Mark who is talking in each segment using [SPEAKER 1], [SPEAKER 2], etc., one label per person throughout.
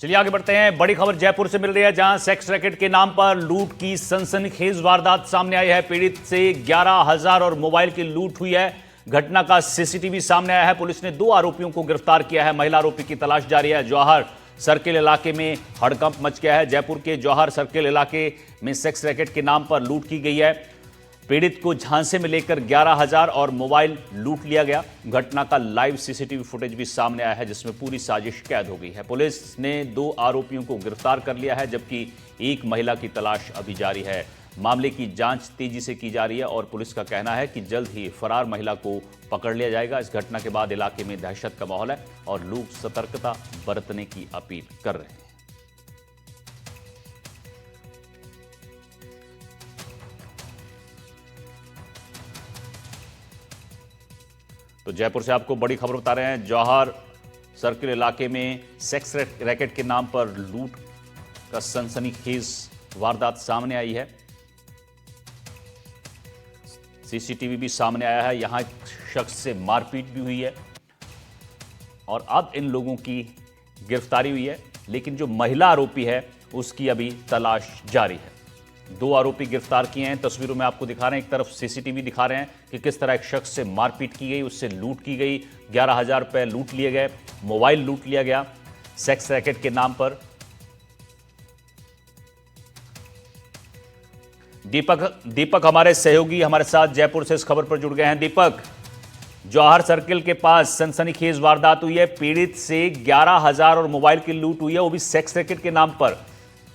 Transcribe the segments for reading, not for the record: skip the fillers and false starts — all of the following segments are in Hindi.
[SPEAKER 1] चलिए आगे बढ़ते हैं। बड़ी खबर जयपुर से मिल रही है, जहां सेक्स रैकेट के नाम पर लूट की सनसनीखेज वारदात सामने आई है। पीड़ित से 11,000 और मोबाइल की लूट हुई है। घटना का सीसीटीवी सामने आया है। पुलिस ने 2 आरोपियों को गिरफ्तार किया है। महिला आरोपी की तलाश जारी है। जौहर सर्किल इलाके में हड़कंप मच गया है। जयपुर के जौहर सर्किल इलाके में सेक्स रैकेट के नाम पर लूट की गई है। पीड़ित को झांसे में लेकर 11,000 और मोबाइल लूट लिया गया। घटना का लाइव सीसीटीवी फुटेज भी सामने आया है, जिसमें पूरी साजिश कैद हो गई है। पुलिस ने 2 आरोपियों को गिरफ्तार कर लिया है, जबकि एक महिला की तलाश अभी जारी है। मामले की जांच तेजी से की जा रही है और पुलिस का कहना है कि जल्द ही फरार महिला को पकड़ लिया जाएगा। इस घटना के बाद इलाके में दहशत का माहौल है और लोग सतर्कता बरतने की अपील कर रहे हैं। तो जयपुर से आपको बड़ी खबर बता रहे हैं। जौहर सर्किल इलाके में सेक्स रैकेट के नाम पर लूट का सनसनीखेज वारदात सामने आई है। सीसीटीवी भी सामने आया है। यहां एक शख्स से मारपीट भी हुई है और अब इन लोगों की गिरफ्तारी हुई है, लेकिन जो महिला आरोपी है उसकी अभी तलाश जारी है। 2 आरोपी गिरफ्तार किए हैं। तस्वीरों में आपको दिखा रहे हैं, एक तरफ सीसीटीवी दिखा रहे हैं कि किस तरह एक शख्स से मारपीट की गई, उससे लूट की गई। 11,000 रुपए लूट लिए गए, मोबाइल लूट लिया गया सेक्स रैकेट के नाम पर। दीपक हमारे सहयोगी हमारे साथ जयपुर से इस खबर पर जुड़ गए हैं। दीपक, जौहर सर्किल के पास सनसनीखेज वारदात हुई है। पीड़ित से 11,000 और मोबाइल की लूट हुई है, वो भी सेक्स रैकेट के नाम पर।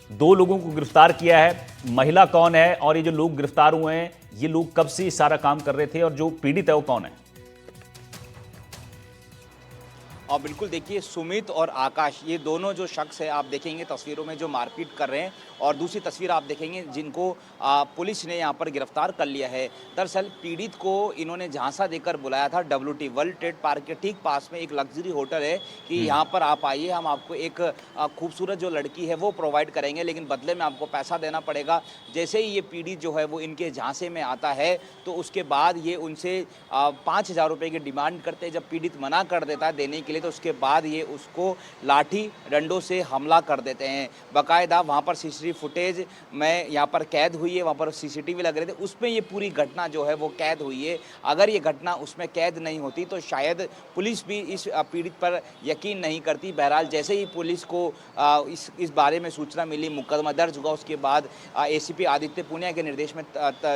[SPEAKER 1] 2 लोगों को गिरफ्तार किया है। महिला कौन है और ये जो लोग गिरफ्तार हुए हैं, ये लोग कब से सारा काम कर रहे थे और जो पीड़ित है वो कौन है?
[SPEAKER 2] और बिल्कुल देखिए, सुमित और आकाश, ये दोनों जो शख्स है आप देखेंगे तस्वीरों में जो मारपीट कर रहे हैं, और दूसरी तस्वीर आप देखेंगे जिनको पुलिस ने यहाँ पर गिरफ्तार कर लिया है। दरअसल पीड़ित को इन्होंने झांसा देकर बुलाया था। WT वर्ल्ड ट्रेड पार्क के ठीक पास में एक लग्जरी होटल है कि यहाँ पर आप आइए, हम आपको एक खूबसूरत जो लड़की है वो प्रोवाइड करेंगे, लेकिन बदले में आपको पैसा देना पड़ेगा। जैसे ही ये पीड़ित जो है वो इनके झांसे में आता है तो उसके बाद ये उनसे 5,000 रुपये की डिमांड करते हैं। जब पीड़ित मना कर देता है देने के लिए, तो उसके बाद ये उसको लाठी डंडों से हमला कर देते हैं। बाकायदा वहाँ पर सीसीटीवी फुटेज में यहाँ पर कैद हुई है, वहाँ पर सीसीटीवी लग रहे थे, उसमें ये पूरी घटना जो है वो कैद हुई है। अगर ये घटना उसमें कैद नहीं होती तो शायद पुलिस भी इस पीड़ित पर यकीन नहीं करती। बहरहाल जैसे ही पुलिस को इस बारे में सूचना मिली, मुकदमा दर्ज हुआ, उसके बाद ACP आदित्य पुनिया के निर्देश में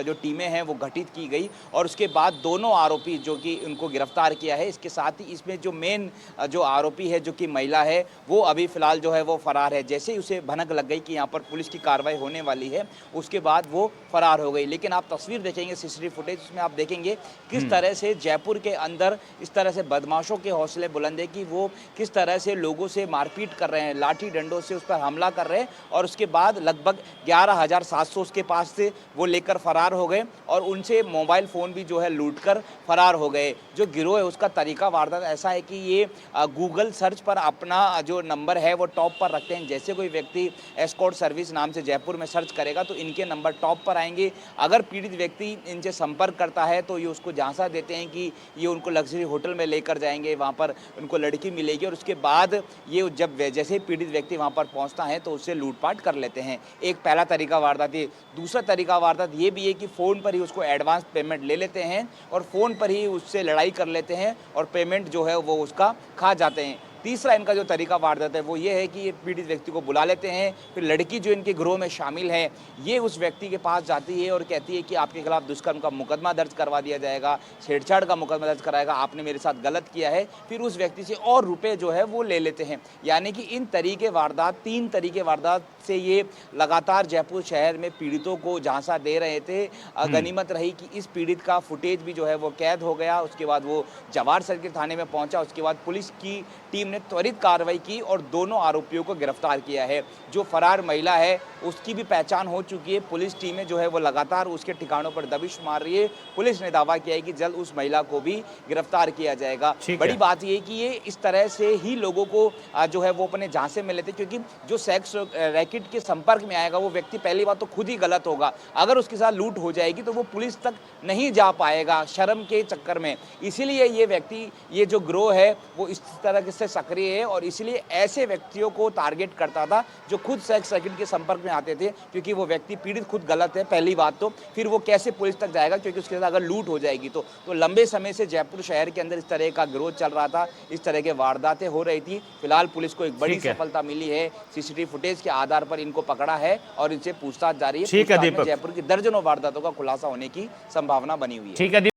[SPEAKER 2] जो टीमें हैं वो गठित की गई और उसके बाद दोनों आरोपी जो कि उनको गिरफ्तार किया है। इसके साथ ही इसमें जो मेन जो आरोपी है, जो कि महिला है, वो अभी फिलहाल जो है वो फरार है। जैसे ही उसे भनक लग गई कि यहाँ पर पुलिस की कार्रवाई होने वाली है, उसके बाद वो फरार हो गई। लेकिन आप तस्वीर देखेंगे सीसीटीवी फुटेज, उसमें आप देखेंगे किस तरह से जयपुर के अंदर इस तरह से बदमाशों के हौसले बुलंद है कि वो किस तरह से लोगों से मारपीट कर रहे हैं, लाठी डंडों से उस पर हमला कर रहे हैं, और उसके बाद लगभग 11,700 उसके पास से वो लेकर फरार हो गए और उनसे मोबाइल फ़ोन भी जो है लूट कर फरार हो गए। जो गिरोह है उसका तरीका वारदात ऐसा है कि ये गूगल सर्च पर अपना जो नंबर है वो टॉप पर रखते हैं। जैसे कोई व्यक्ति एस्कॉर्ट सर्विस नाम से जयपुर में सर्च करेगा तो इनके नंबर टॉप पर आएंगे। अगर पीड़ित व्यक्ति इनसे संपर्क करता है तो ये उसको झांसा देते हैं कि ये उनको लग्जरी होटल में लेकर जाएंगे, वहाँ पर उनको लड़की मिलेगी, और उसके बाद ये जब जैसे पीड़ित व्यक्ति वहाँ पर पहुँचता है तो उससे लूटपाट कर लेते हैं। एक पहला तरीका वारदात ये। दूसरा तरीका वारदात ये भी है कि फ़ोन पर ही उसको एडवांस पेमेंट ले लेते हैं और फ़ोन पर ही उससे लड़ाई कर लेते हैं और पेमेंट जो है वो उसका खा जाते हैं। तीसरा इनका जो तरीका वारदात है वो ये है कि ये पीड़ित व्यक्ति को बुला लेते हैं, फिर लड़की जो इनके गिरोह में शामिल है ये उस व्यक्ति के पास जाती है और कहती है कि आपके खिलाफ दुष्कर्म का मुकदमा दर्ज करवा दिया जाएगा, छेड़छाड़ का मुकदमा दर्ज कराएगा, आपने मेरे साथ गलत किया है। फिर उस व्यक्ति से और रुपये जो है वो ले लेते हैं। यानी कि इन तरीके वारदात, 3 तरीके वारदात से ये लगातार जयपुर शहर में पीड़ितों को झांसा दे रहे थे। गनीमत रही कि इस पीड़ित का फुटेज भी जो है वो कैद हो गया। उसके बाद वो जवाहर सर्किल थाने में पहुंचा। उसके बाद पुलिस की टीम ने त्वरित कार्रवाई की और दोनों आरोपियों को गिरफ्तार किया है। जो फरार महिला है उसकी भी पहचान हो चुकी है। पुलिस टीमें जो है वो लगातार उसके ठिकानों पर दबिश मार रही है। पुलिस ने दावा किया है कि जल्द उस महिला को भी गिरफ्तार किया जाएगा। बड़ी बात यह कि ये इस तरह से ही लोगों को जो है वो अपने झांसे में लेते, क्योंकि जो सेक्स रैकेट के संपर्क में आएगा वो व्यक्ति पहली बात तो खुद ही गलत होगा। अगर उसके साथ लूट हो जाएगी तो वो पुलिस तक नहीं जा पाएगा शर्म के चक्कर में। इसीलिए ये व्यक्ति, ये जो गिरोह है वो इस तरह से सक्रिय है और इसलिए ऐसे व्यक्तियों को टारगेट करता था जो खुद सेक्स रैकेट के संपर्क में आते थे, क्योंकि वो व्यक्ति पीड़ित खुद गलत है पहली बात तो, फिर वो कैसे पुलिस तक जाएगा, क्योंकि उसके साथ अगर लूट हो जाएगी तो लंबे समय से जयपुर शहर के अंदर इस तरह का गिरोह चल रहा था, इस तरह के वारदातें हो रही थी। फिलहाल पुलिस को एक बड़ी
[SPEAKER 1] ठीक है।
[SPEAKER 2] सफलता मिली है, सीसीटीवी फुटेज के आधार पर इनको पकड़ा है और इनसे पूछताछ जारी है।
[SPEAKER 1] ठीक है
[SPEAKER 2] पूछताछ में
[SPEAKER 1] दीपक।
[SPEAKER 2] जयपुर की दर्जनों वारदातों का खुलासा होने की संभावना बनी हुई है।
[SPEAKER 1] ठीक है।